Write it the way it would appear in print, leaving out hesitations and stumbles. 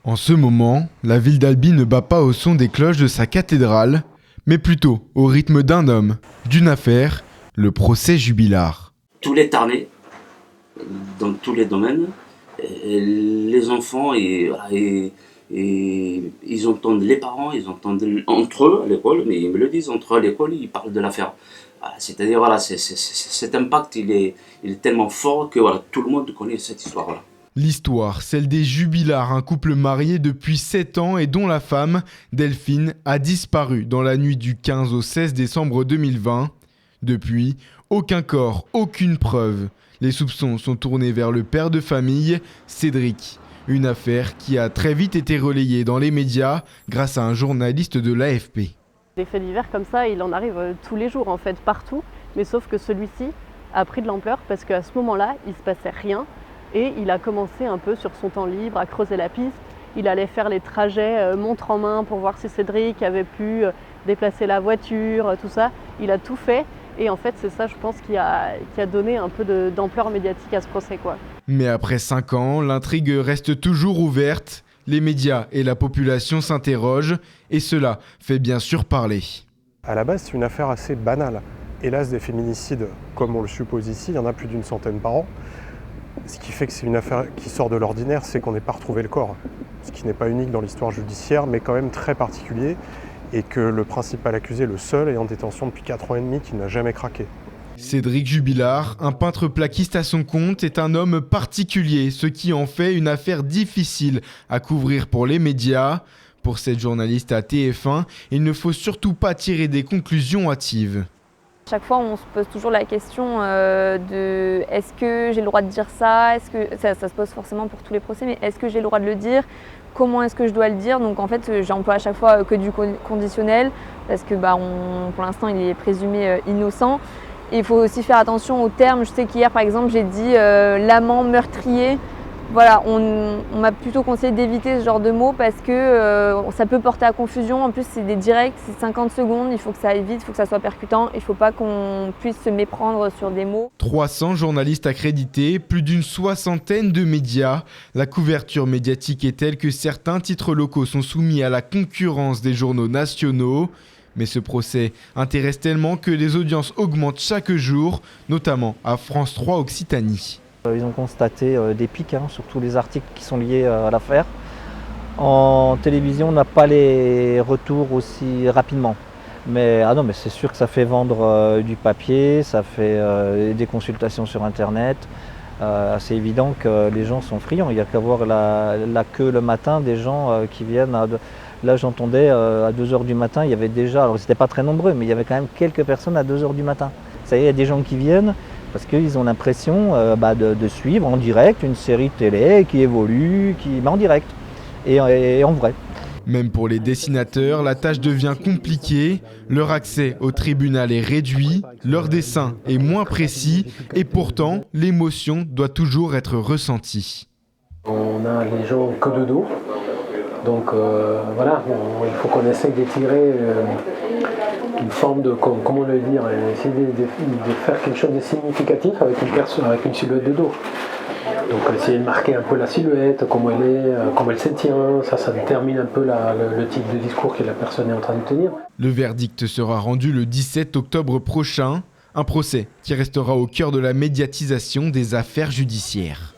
En ce moment, la ville d'Albi ne bat pas au son des cloches de sa cathédrale, mais plutôt au rythme d'un homme, d'une affaire, le procès Jubilard. Tous les Tarnais, dans tous les domaines, et les enfants, et ils entendent les parents, ils entendent entre eux à l'école, mais ils me le disent, entre eux à l'école, ils parlent de l'affaire. C'est-à-dire, cet impact, il est tellement fort que tout le monde connaît cette histoire-là. L'histoire, celle des Jubilard, un couple marié depuis 7 ans et dont la femme, Delphine, a disparu dans la nuit du 15 au 16 décembre 2020. Depuis, aucun corps, aucune preuve. Les soupçons sont tournés vers le père de famille, Cédric. Une affaire qui a très vite été relayée dans les médias grâce à un journaliste de l'AFP. Des faits divers comme ça, il en arrive tous les jours en fait, partout. Mais sauf que celui-ci a pris de l'ampleur parce qu'à ce moment-là, il ne se passait rien. Et il a commencé un peu sur son temps libre à creuser la piste. Il allait faire les trajets montre en main pour voir si Cédric avait pu déplacer la voiture, tout ça. Il a tout fait. Et en fait, c'est ça, je pense, qui a donné un peu d'ampleur médiatique à ce procès, quoi. Mais après 5 ans, l'intrigue reste toujours ouverte. Les médias et la population s'interrogent. Et cela fait bien sûr parler. À la base, c'est une affaire assez banale. Hélas, des féminicides, comme on le suppose ici, il y en a plus d'une centaine par an. Ce qui fait que c'est une affaire qui sort de l'ordinaire, c'est qu'on n'ait pas retrouvé le corps. Ce qui n'est pas unique dans l'histoire judiciaire, mais quand même très particulier. Et que le principal accusé, le seul, est en détention depuis 4 ans et demi, qui n'a jamais craqué. Cédric Jubilard, un peintre plaquiste à son compte, est un homme particulier, ce qui en fait une affaire difficile à couvrir pour les médias. Pour cette journaliste à TF1, il ne faut surtout pas tirer des conclusions hâtives. Chaque fois, on se pose toujours la question de est-ce que j'ai le droit de dire ça ? Est-ce que ça se pose forcément pour tous les procès, mais est-ce que j'ai le droit de le dire ? Comment est-ce que je dois le dire ? Donc en fait, j'emploie à chaque fois que du conditionnel parce que pour l'instant, il est présumé innocent. Et il faut aussi faire attention aux termes. Je sais qu'hier, par exemple, j'ai dit l'amant meurtrier. Voilà, on m'a plutôt conseillé d'éviter ce genre de mots parce que ça peut porter à confusion. En plus, c'est des directs, c'est 50 secondes, il faut que ça aille vite, il faut que ça soit percutant. Il ne faut pas qu'on puisse se méprendre sur des mots. 300 journalistes accrédités, plus d'une soixantaine de médias. La couverture médiatique est telle que certains titres locaux sont soumis à la concurrence des journaux nationaux. Mais ce procès intéresse tellement que les audiences augmentent chaque jour, notamment à France 3 Occitanie. Ils ont constaté des pics sur tous les articles qui sont liés à l'affaire. En télévision, on n'a pas les retours aussi rapidement. Mais c'est sûr que ça fait vendre du papier, ça fait des consultations sur Internet. C'est évident que les gens sont friands. Il n'y a qu'à voir la queue le matin des gens qui viennent. Là, j'entendais à 2h du matin, il y avait déjà, alors c'était pas très nombreux, mais il y avait quand même quelques personnes à 2h du matin. Ça y est, il y a des gens qui viennent. Parce qu'ils ont l'impression de suivre en direct une série de télé qui évolue, en direct et en vrai. Même pour les dessinateurs, la tâche devient compliquée. Leur accès au tribunal est réduit, leur dessin est moins précis et pourtant, l'émotion doit toujours être ressentie. On a les gens que de dos. Donc il faut qu'on essaye d'étirer une forme de, comment le dire, essayer de faire quelque chose de significatif avec une personne, avec une silhouette de dos. Donc essayer de marquer un peu la silhouette, comment elle se tient, ça détermine un peu le type de discours que la personne est en train de tenir. Le verdict sera rendu le 17 octobre prochain, un procès qui restera au cœur de la médiatisation des affaires judiciaires.